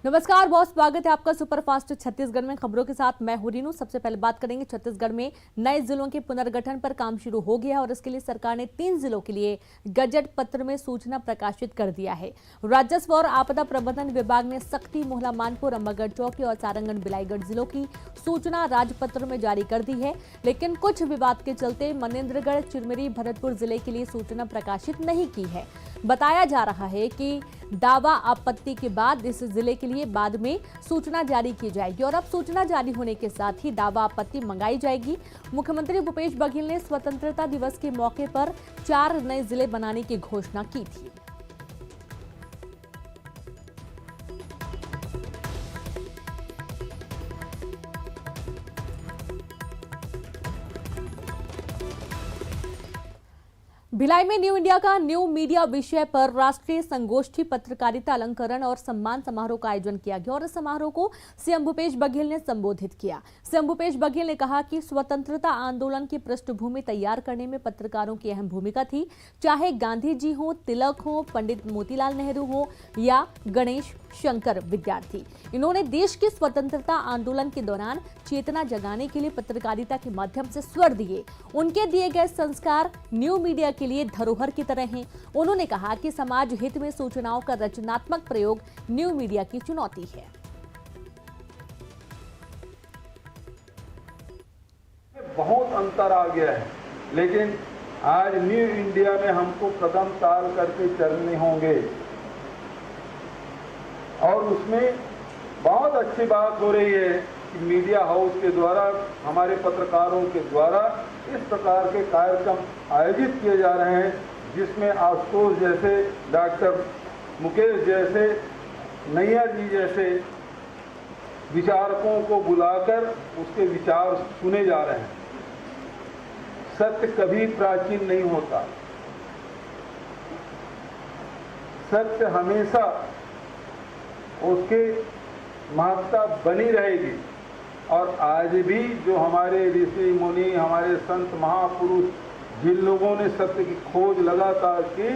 नमस्कार, बहुत स्वागत है आपका सुपरफास्ट छत्तीसगढ़ में। खबरों के साथ मैं हूं रीनू। सबसे पहले बात करेंगे छत्तीसगढ़ में नए जिलों के पुनर्गठन पर काम शुरू हो गया है और इसके लिए सरकार ने 3 जिलों के लिए गजट पत्र में सूचना प्रकाशित कर दिया है। राजस्व और आपदा प्रबंधन विभाग ने सक्ती, मोहला, मानपुर, अम्बागढ़ चौकी और सारंगढ़ बिलाईगढ़ जिलों की सूचना राजपत्र में जारी कर दी है, लेकिन कुछ विवाद के चलते मनेन्द्रगढ़, चिरमिरी, भरतपुर जिले के लिए सूचना प्रकाशित नहीं की है। बताया जा रहा है कि दावा आपत्ति के बाद इस जिले के लिए बाद में सूचना जारी की जाएगी और अब सूचना जारी होने के साथ ही दावा आपत्ति मंगाई जाएगी। मुख्यमंत्री भूपेश बघेल ने स्वतंत्रता दिवस के मौके पर 4 नए जिले बनाने की घोषणा की थी। भिलाई में न्यू इंडिया का न्यू मीडिया विषय पर राष्ट्रीय संगोष्ठी, पत्रकारिता, अलंकरण और सम्मान समारोह का आयोजन किया गया और इस समारोह को सीएम भूपेश बघेल ने संबोधित किया। सीएम भूपेश बघेल ने कहा कि स्वतंत्रता आंदोलन की पृष्ठभूमि तैयार करने में पत्रकारों की अहम भूमिका थी। चाहे गांधी जी हो, तिलक हो, पंडित मोतीलाल नेहरू हो या गणेश शंकर विद्यार्थी, इन्होंने देश के स्वतंत्रता आंदोलन के दौरान चेतना जगाने के लिए पत्रकारिता के माध्यम से स्वर दिए। उनके दिए गए संस्कार न्यू मीडिया के लिए धरोहर की तरह हैं। उन्होंने कहा कि समाज हित में सूचनाओं का रचनात्मक प्रयोग न्यू मीडिया की चुनौती है। बहुत अंतर आ गया है, लेकिन आज न्यू इंडिया में हमको कदम ताल करके चलने होंगे और उसमें बहुत अच्छी बात हो रही है कि मीडिया हाउस के द्वारा, हमारे पत्रकारों के द्वारा इस प्रकार के कार्यक्रम आयोजित किए जा रहे हैं, जिसमें आशुतोष जैसे, डॉक्टर मुकेश जैसे, नैयर जी जैसे विचारकों को बुलाकर उसके विचार सुने जा रहे हैं। सत्य कभी प्राचीन नहीं होता, सत्य हमेशा उसकी महत्ता बनी रहेगी। और आज भी जो हमारे ऋषि मुनि, हमारे संत महापुरुष, जिन लोगों ने सत्य की खोज लगातार की,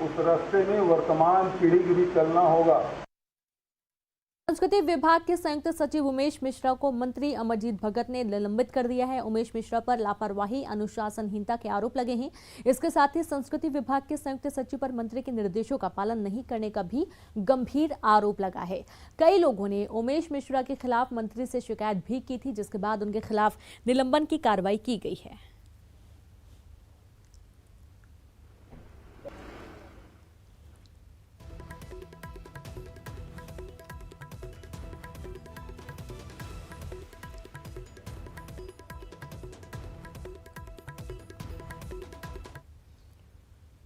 उस रास्ते में वर्तमान पीढ़ी को भी चलना होगा। संस्कृति विभाग के संयुक्त सचिव उमेश मिश्रा को मंत्री अमरजीत भगत ने निलंबित कर दिया है। उमेश मिश्रा पर लापरवाही, अनुशासनहीनता के आरोप लगे हैं। इसके साथ ही संस्कृति विभाग के संयुक्त सचिव पर मंत्री के निर्देशों का पालन नहीं करने का भी गंभीर आरोप लगा है। कई लोगों ने उमेश मिश्रा के खिलाफ मंत्री से शिकायत भी की थी, जिसके बाद उनके खिलाफ निलंबन की कार्रवाई की गई है।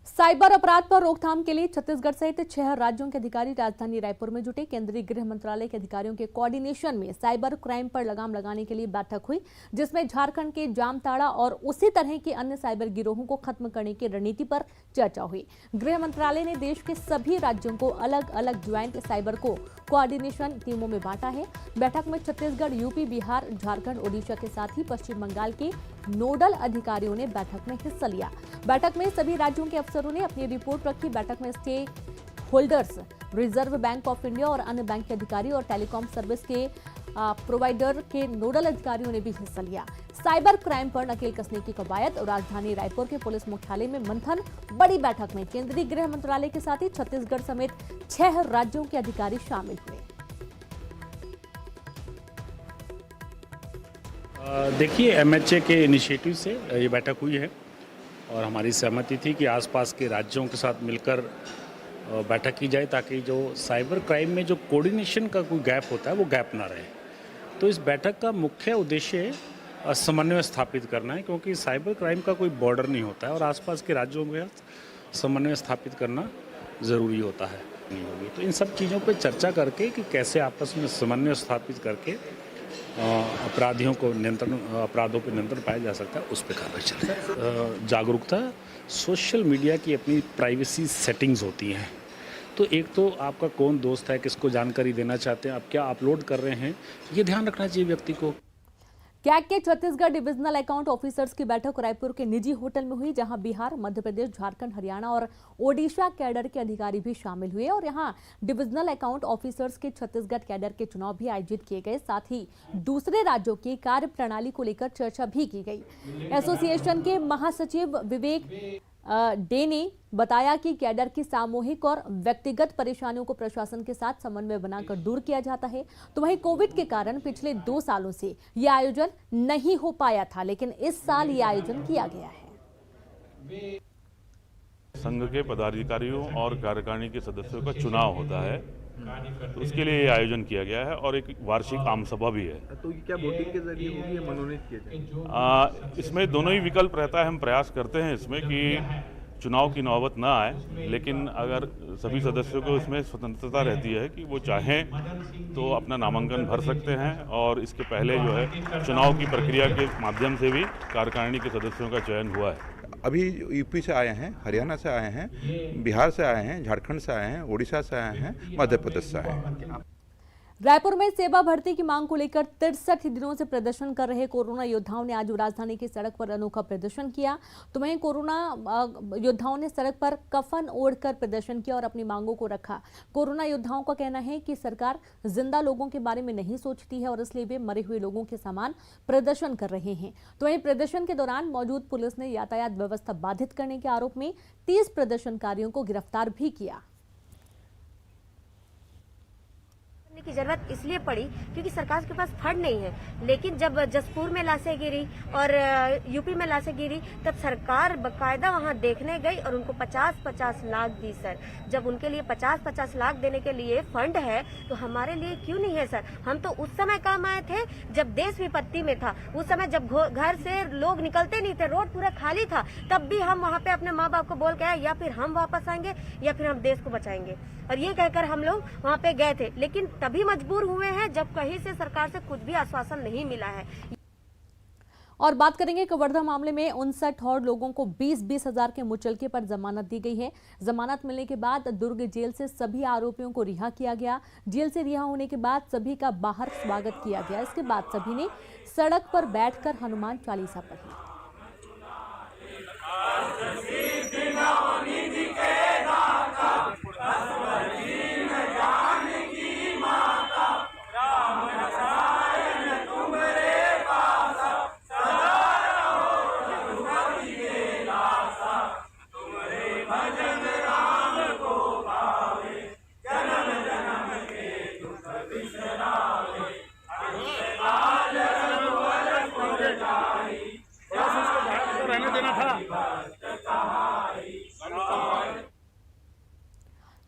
साइबर अपराध पर रोकथाम के लिए छत्तीसगढ़ सहित 6 राज्यों के अधिकारी राजधानी रायपुर में जुटे। केंद्रीय गृह मंत्रालय के अधिकारियों के कोऑर्डिनेशन में साइबर क्राइम पर लगाम लगाने के लिए बैठक हुई, जिसमें झारखंड के जामताड़ा और उसी तरह के अन्य साइबर गिरोहों को खत्म करने की रणनीति पर चर्चा हुई। गृह मंत्रालय ने देश के सभी राज्यों को अलग अलग ज्वाइंट साइबर को कोऑर्डिनेशन टीमों में बांटा है। बैठक में छत्तीसगढ़, यूपी, बिहार, झारखंड, ओडिशा के साथ ही पश्चिम बंगाल के नोडल अधिकारियों ने बैठक में हिस्सा लिया। बैठक में सभी राज्यों के अफसरों ने अपनी रिपोर्ट रखी। बैठक में stakeholders, Reserve Bank of India और अन्य बैंक के अधिकारी और टेलीकॉम सर्विस के प्रोवाइडर के नोडल अधिकारियों ने भी हिस्सा लिया। साइबर क्राइम पर नकेल कसने की कवायद और राजधानी रायपुर के पुलिस मुख्यालय में मंथन। बड़ी बैठक में केंद्रीय गृह मंत्रालय के साथ ही छत्तीसगढ़ समेत 6 राज्यों के अधिकारी शामिल हुए। देखिए, एमएचए के इनिशिएटिव से ये बैठक हुई है और हमारी सहमति थी कि आसपास के राज्यों के साथ मिलकर बैठक की जाए, ताकि जो साइबर क्राइम में जो कोऑर्डिनेशन का कोई गैप होता है वो गैप ना रहे। तो इस बैठक का मुख्य उद्देश्य समन्वय स्थापित करना है, क्योंकि साइबर क्राइम का कोई बॉर्डर नहीं होता है और आसपास के राज्यों में समन्वय स्थापित करना ज़रूरी होता है। नहीं होगी तो इन सब चीज़ों पर चर्चा करके कि कैसे आपस में समन्वय स्थापित करके अपराधियों को अपराधों पर नियंत्रण पाया जा सकता है, उस पर कार्रवाई चल रही है। जागरूकता, सोशल मीडिया की अपनी प्राइवेसी सेटिंग्स होती हैं। तो एक तो आपका कौन दोस्त है, किसको जानकारी देना चाहते हैं, आप क्या अपलोड कर रहे हैं, ये ध्यान रखना चाहिए व्यक्ति को। कैग के छत्तीसगढ़ डिविजनल अकाउंट ऑफिसर्स की बैठक रायपुर के निजी होटल में हुई, जहां बिहार, मध्य प्रदेश, झारखंड, हरियाणा और ओडिशा कैडर के अधिकारी भी शामिल हुए और यहां डिविजनल अकाउंट ऑफिसर्स के छत्तीसगढ़ कैडर के चुनाव भी आयोजित किए गए। साथ ही दूसरे राज्यों की कार्य प्रणाली को लेकर चर्चा भी की गई। एसोसिएशन के महासचिव विवेक डे ने बताया कि कैडर की सामूहिक और व्यक्तिगत परेशानियों को प्रशासन के साथ समन्वय बनाकर दूर किया जाता है। तो वहीं कोविड के कारण पिछले 2 सालों से यह आयोजन नहीं हो पाया था, लेकिन इस साल यह आयोजन किया गया है। संघ के पदाधिकारियों और कार्यकारिणी के सदस्यों का चुनाव होता है, तो उसके लिए ये आयोजन किया गया है और एक वार्षिक आम सभा भी है। तो ये क्या वोटिंग के जरिए होगी या मनोनीत किया जाएगा? इसमें दोनों ही विकल्प रहता है। हम प्रयास करते हैं इसमें कि चुनाव की नौबत ना आए, लेकिन अगर सभी सदस्यों को इसमें स्वतंत्रता रहती है कि वो चाहें तो अपना नामांकन भर सकते हैं और इसके पहले जो है चुनाव की प्रक्रिया के माध्यम से भी कार्यकारिणी के सदस्यों का चयन हुआ है। अभी यूपी से आए हैं, हरियाणा से आए हैं, बिहार से आए हैं, झारखंड से आए हैं, ओडिशा से आए हैं, मध्य प्रदेश से आए हैं। रायपुर में सेवा भर्ती की मांग को लेकर 63 दिनों से प्रदर्शन कर रहे कोरोना योद्धाओं ने आज राजधानी की सड़क पर अनोखा प्रदर्शन किया। तो वहीं कोरोना योद्धाओं ने सड़क पर कफन ओढ़कर प्रदर्शन किया और अपनी मांगों को रखा। कोरोना योद्धाओं का कहना है कि सरकार जिंदा लोगों के बारे में नहीं सोचती है और इसलिए वे मरे हुए लोगों के समान प्रदर्शन कर रहे हैं। तो वहीं प्रदर्शन के दौरान मौजूद पुलिस ने यातायात व्यवस्था बाधित करने के आरोप में 30 प्रदर्शनकारियों को गिरफ्तार भी किया। की जरूरत इसलिए पड़ी क्योंकि सरकार के पास फंड नहीं है, लेकिन जब जसपुर में लाशें गिरी और यूपी में लाशें गिरी तब सरकार बकायदा वहां देखने गई और उनको 50-50 लाख दी। सर, जब उनके लिए 50-50 लाख देने के लिए फंड है तो हमारे लिए क्यों नहीं है? सर, हम तो उस समय काम आए थे जब देश विपत्ति में था, उस समय जब घर से लोग निकलते नहीं थे, रोड पूरा खाली था, तब भी हम वहाँ पे अपने माँ बाप को बोल के आए या फिर हम वापस आएंगे या फिर हम देश को बचाएंगे, और ये कहकर हम लोग वहाँ पे गए थे। लेकिन तभी मजबूर हुए हैं जब कहीं से सरकार से कुछ भी आश्वासन नहीं मिला है। और बात करेंगे कवर्धा मामले में 59 और लोगों को 20-20 हजार के मुचलके पर जमानत दी गई है। जमानत मिलने के बाद दुर्ग जेल से सभी आरोपियों को रिहा किया गया। जेल से रिहा होने के बाद सभी का बाहर स्वागत किया गया। इसके बाद सभी ने सड़क पर बैठकर हनुमान चालीसा पढ़ी।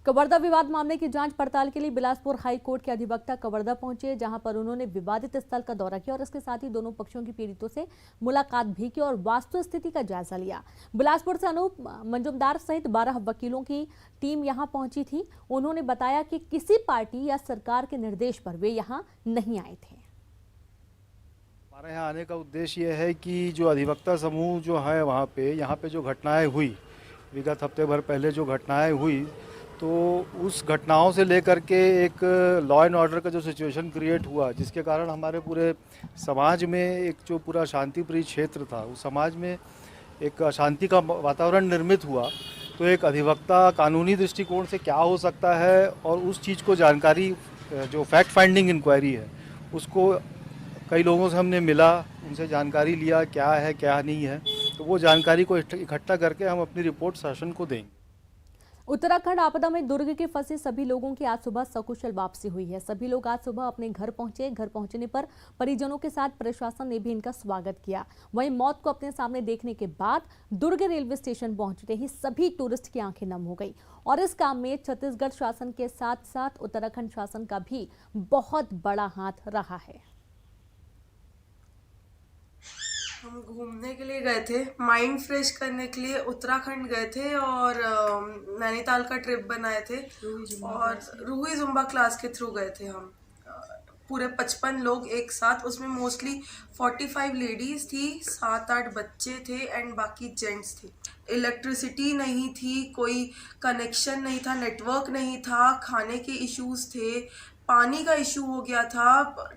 कवर्धा विवाद मामले की जांच पड़ताल के लिए बिलासपुर हाई कोर्ट के अधिवक्ता कवर्धा पहुंचे, जहां पर उन्होंने विवादित स्थल का दौरा किया और इसके साथ ही दोनों पक्षों की पीड़ितों से मुलाकात भी की और वास्तु स्थिति का जायजा लिया। बिलासपुर से अनूप मंजुमदार सहित 12 वकीलों की टीम यहां पहुंची थी। उन्होंने बताया कि किसी पार्टी या सरकार के निर्देश पर वे यहाँ नहीं आए थे। हमारे यहाँ आने का उद्देश्य ये है कि जो अधिवक्ता समूह जो है वहाँ पे जो घटनाएं हुई विगत हफ्ते भर पहले जो घटनाएं हुई, तो उस घटनाओं से लेकर के एक लॉ एंड ऑर्डर का जो सिचुएशन क्रिएट हुआ, जिसके कारण हमारे पूरे समाज में एक जो पूरा शांतिप्रिय क्षेत्र था, उस समाज में एक अशांति का वातावरण निर्मित हुआ। तो एक अधिवक्ता कानूनी दृष्टिकोण से क्या हो सकता है और उस चीज़ को जानकारी, जो फैक्ट फाइंडिंग इंक्वायरी है, उसको कई लोगों से हमने मिला, उनसे जानकारी लिया क्या है क्या नहीं है, तो वो जानकारी को इकट्ठा करके हम अपनी रिपोर्ट शासन को देंगे। उत्तराखंड आपदा में दुर्ग के फंसे सभी लोगों की आज सुबह सकुशल वापसी हुई है। सभी लोग आज सुबह अपने घर पहुंचे। घर पहुंचने पर परिजनों के साथ प्रशासन ने भी इनका स्वागत किया। वहीं मौत को अपने सामने देखने के बाद दुर्ग रेलवे स्टेशन पहुंचते ही सभी टूरिस्ट की आंखें नम हो गई। और इस काम में छत्तीसगढ़ शासन के साथ साथ उत्तराखंड शासन का भी बहुत बड़ा हाथ रहा है। हम घूमने के लिए गए थे, माइंड फ्रेश करने के लिए उत्तराखंड गए थे और नैनीताल का ट्रिप बनाए थे और रूही जुम्बा क्लास के थ्रू गए थे हम। पूरे 55 लोग एक साथ, उसमें मोस्टली 45 लेडीज़ थी, 7-8 बच्चे थे एंड बाकी जेंट्स थे। इलेक्ट्रिसिटी नहीं थी, कोई कनेक्शन नहीं था, नेटवर्क नहीं था, खाने के इश्यूज थे, पानी का इशू हो गया था।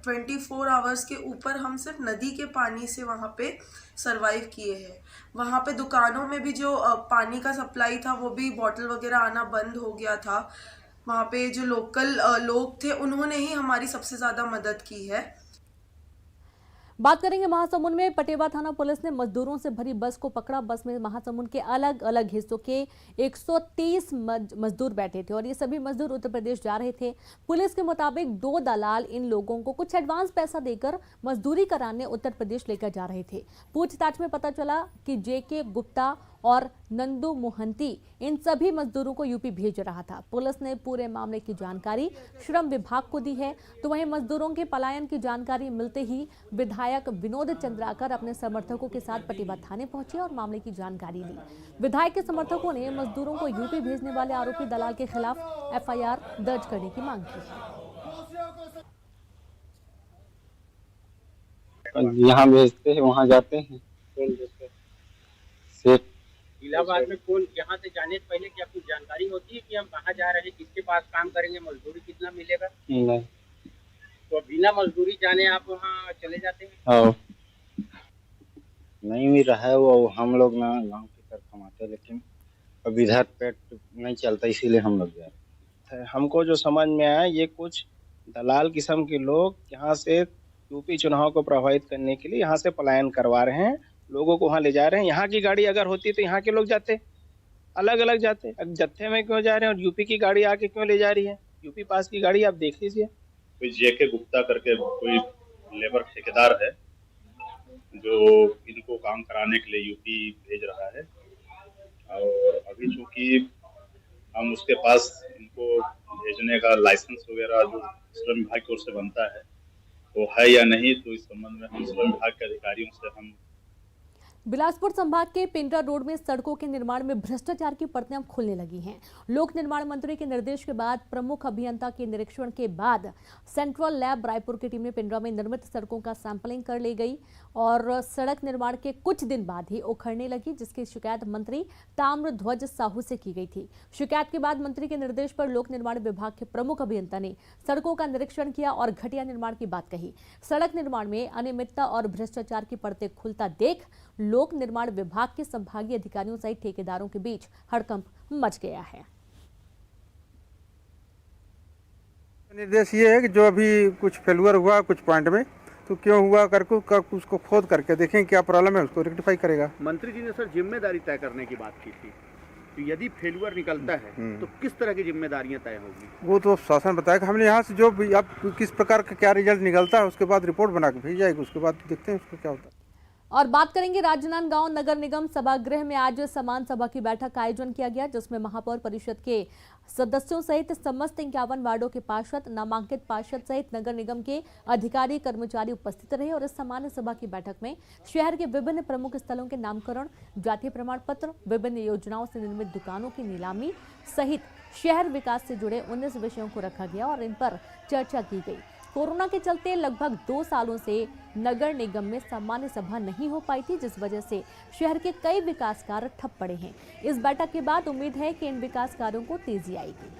24 आवर्स के ऊपर हम सिर्फ नदी के पानी से वहाँ पे सरवाइव किए हैं। वहाँ पे दुकानों में भी जो पानी का सप्लाई था वो भी बॉटल वगैरह आना बंद हो गया था। वहाँ पे जो लोकल लोग थे उन्होंने ही हमारी सबसे ज़्यादा मदद की है। बात करेंगे महासमुंद में। पटेवा थाना पुलिस ने मजदूरों से भरी बस को पकड़ा। बस में महासमुंद के अलग अलग हिस्सों के 130 मजदूर बैठे थे और ये सभी मजदूर उत्तर प्रदेश जा रहे थे। पुलिस के मुताबिक 2 दलाल इन लोगों को कुछ एडवांस पैसा देकर मजदूरी कराने उत्तर प्रदेश लेकर जा रहे थे। पूछताछ में पता चला कि जेके गुप्ता और नंदू मोहंती इन सभी मजदूरों को यूपी भेज रहा था। पुलिस ने पूरे मामले की जानकारी श्रम विभाग को दी है। तो वहीं मजदूरों के पलायन की जानकारी मिलते ही विधायक विनोद चंद्राकर अपने समर्थकों के साथ पटेवा थाने पहुंचे और मामले की जानकारी ली। विधायक के समर्थकों ने मजदूरों को यूपी भेजने वाले आरोपी दलाल के खिलाफ एफआईआर दर्ज करने की मांग की है। यहाँ भेजते हैं, वहाँ जाते हैं। इलाहाबाद में कौन यहाँ से जाने से पहले क्या कुछ जानकारी होती है कि हम कहाँ जा रहे हैं, किसके पास काम करेंगे, मजदूरी कितना मिलेगा? नहीं। तो बिना मजदूरी जाने आप वहाँ चले जाते हैं? हाँ, नहीं मिल रहा है वो। हम लोग ना गांव की तरफ कमाते, लेकिन अब इधर पेट नहीं चलता, इसीलिए हम लोग जा रहे हैं। हमको जो समझ में आया, ये कुछ दलाल किस्म के लोग यहाँ से यूपी चुनाव को प्रभावित करने के लिए यहाँ से पलायन करवा रहे हैं, लोगों को वहाँ ले जा रहे हैं। यहाँ की गाड़ी अगर होती तो यहाँ के लोग जाते, अलग अलग जाते। अब जत्थे में क्यों जा रहे हैं और यूपी की गाड़ी आके क्यों ले जा रही है? यूपी पास की गाड़ी आप देख लीजिए। कोई जेके गुप्ता करके कोई लेबर ठेकेदार है जो इनको काम कराने के लिए यूपी भेज रहा है, और अभी चूंकि हम उसके पास इनको भेजने का लाइसेंस वगैरह जो श्रम विभाग की ओर से बनता है वो है या नहीं, तो इस संबंध में हम श्रम विभाग के अधिकारियों से हम बिलासपुर संभाग के पिंडरा रोड में सड़कों के निर्माण में भ्रष्टाचार की परतें अब खुलने लगी हैं। लोक निर्माण मंत्री के निर्देश के बाद प्रमुख अभियंता के निरीक्षण के बाद सेंट्रल लैब रायपुर की टीम ने पिंडरा में निर्मित सड़कों का सैंपलिंग कर ली गई और सड़क निर्माण के कुछ दिन बाद ही उखड़ने लगी, जिसकी शिकायत मंत्री ताम्रध्वज साहू से की गई थी। शिकायत के बाद मंत्री के निर्देश पर लोक निर्माण विभाग के प्रमुख अभियंता ने सड़कों का निरीक्षण किया और घटिया निर्माण की बात कही। सड़क निर्माण में अनियमितता और भ्रष्टाचार की परतें खुलता देख लोक निर्माण विभाग के संभागीय अधिकारियों सहित ठेकेदारों के बीच हड़कंप मच गया है। निर्देश ये है कि जो अभी कुछ फेलुअर हुआ कुछ पॉइंट में, तो क्यों हुआ करके उसको खोद करके देखें क्या प्रॉब्लम है, उसको रेक्टिफाई करेगा। मंत्री जी ने सर जिम्मेदारी तय करने की बात की थी, तो यदि फेलुअर निकलता है तो किस तरह की जिम्मेदारियां तय होगी? वो तो शासन बताएगा। हमने यहाँ से जो भी अब किस प्रकार का क्या रिजल्ट निकलता है उसके बाद रिपोर्ट बना के भेज जाएगी, उसके बाद देखते हैं उसको क्या होता है। और बात करेंगे राजनांदगांव नगर निगम सभागृह में आज समान सभा की बैठक का आयोजन किया गया, जिसमें महापौर परिषद के सदस्यों सहित समस्त 51 वार्डों के पार्षद, नामांकित पार्षद सहित नगर निगम के अधिकारी कर्मचारी उपस्थित रहे। और इस सामान्य सभा की बैठक में शहर के विभिन्न प्रमुख स्थलों के नामकरण, जातीय प्रमाण पत्र, विभिन्न योजनाओं से निर्मित दुकानों की नीलामी सहित शहर विकास से जुड़े 19 विषयों को रखा गया और इन पर चर्चा की गई। कोरोना के चलते लगभग 2 सालों से नगर निगम में सामान्य सभा नहीं हो पाई थी, जिस वजह से शहर के कई विकास कार्य ठप पड़े हैं। इस बैठक के बाद उम्मीद है कि इन विकास कार्यों को तेजी आएगी।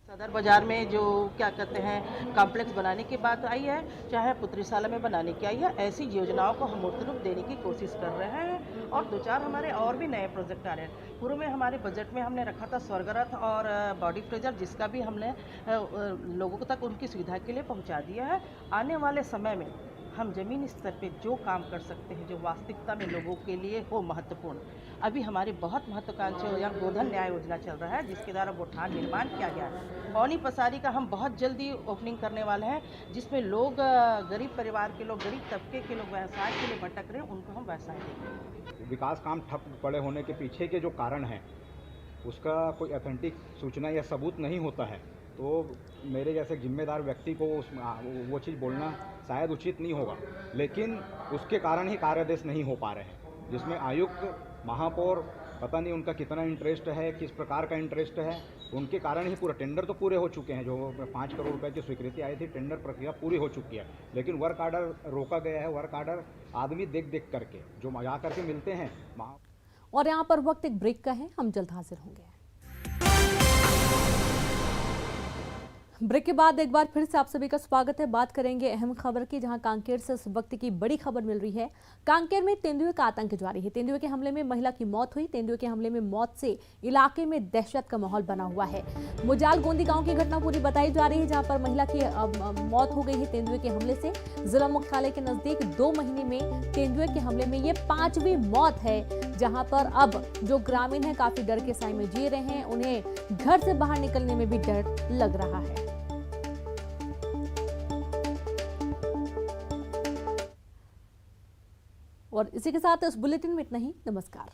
सदर बाजार में जो क्या कहते हैं कॉम्प्लेक्स बनाने की बात आई है, चाहे पुत्रीशाला में बनाने की आई है, ऐसी योजनाओं को हम मूर्त रूप देने की कोशिश कर रहे हैं और 2-4 हमारे और भी नए प्रोजेक्ट आ रहे हैं। पूर्व में हमारे बजट में हमने रखा था स्वर्गरथ और बॉडी फ्रीजर, जिसका भी हमने लोगों तक उनकी सुविधा के लिए पहुंचा दिया है। आने वाले समय में हम जमीनी स्तर पे जो काम कर सकते हैं, जो वास्तविकता में लोगों के लिए हो महत्वपूर्ण, अभी हमारी बहुत महत्वाकांक्षी योजना गोधन न्याय योजना चल रहा है, जिसके द्वारा गोठान निर्माण किया गया है। पौनी पसारी का हम बहुत जल्दी ओपनिंग करने वाले हैं, जिसमें लोग गरीब परिवार के लोग, गरीब तबके के लोग व्यवसाय के लिए भटक रहे हैं, उनको हम व्यवसाय देंगे। विकास काम ठप पड़े होने के पीछे के जो कारण है उसका कोई ऑथेंटिक सूचना या सबूत नहीं होता है, तो मेरे जैसे जिम्मेदार व्यक्ति को वो चीज़ बोलना शायद उचित नहीं होगा, लेकिन उसके कारण ही कार्यादेश नहीं हो पा रहे हैं, जिसमें आयुक्त, महापौर, पता नहीं उनका कितना इंटरेस्ट है, किस प्रकार का इंटरेस्ट है, उनके कारण ही पूरा टेंडर तो पूरे हो चुके हैं। जो 5 करोड़ रुपए की स्वीकृति आई थी, टेंडर प्रक्रिया पूरी हो चुकी है, लेकिन वर्क आर्डर रोका गया है। वर्क आर्डर आदमी देख करके जो जा करके मिलते हैं। और यहाँ पर वक्त एक ब्रेक का है, हम जल्द हाजिर होंगे। ब्रेक के बाद एक बार फिर से आप सभी का स्वागत है। बात करेंगे अहम खबर की, जहां कांकेर से इस वक्त की बड़ी खबर मिल रही है। कांकेर में तेंदुए का आतंक जारी है। तेंदुए के हमले में महिला की मौत हुई। तेंदुए के हमले में मौत से इलाके में दहशत का माहौल बना हुआ है। मुजाल गोंदी गांव की घटना पूरी बताई जा रही है, जहां पर महिला की मौत हो गई है तेंदुए के हमले से। जिला मुख्यालय के नजदीक 2 महीने में तेंदुए के हमले में ये 5वीं मौत है, जहां पर अब जो ग्रामीण है काफी डर के साए में जी रहे हैं। उन्हें घर से बाहर निकलने में भी डर लग रहा है। और इसी के साथ इस बुलेटिन में इतना ही। नमस्कार।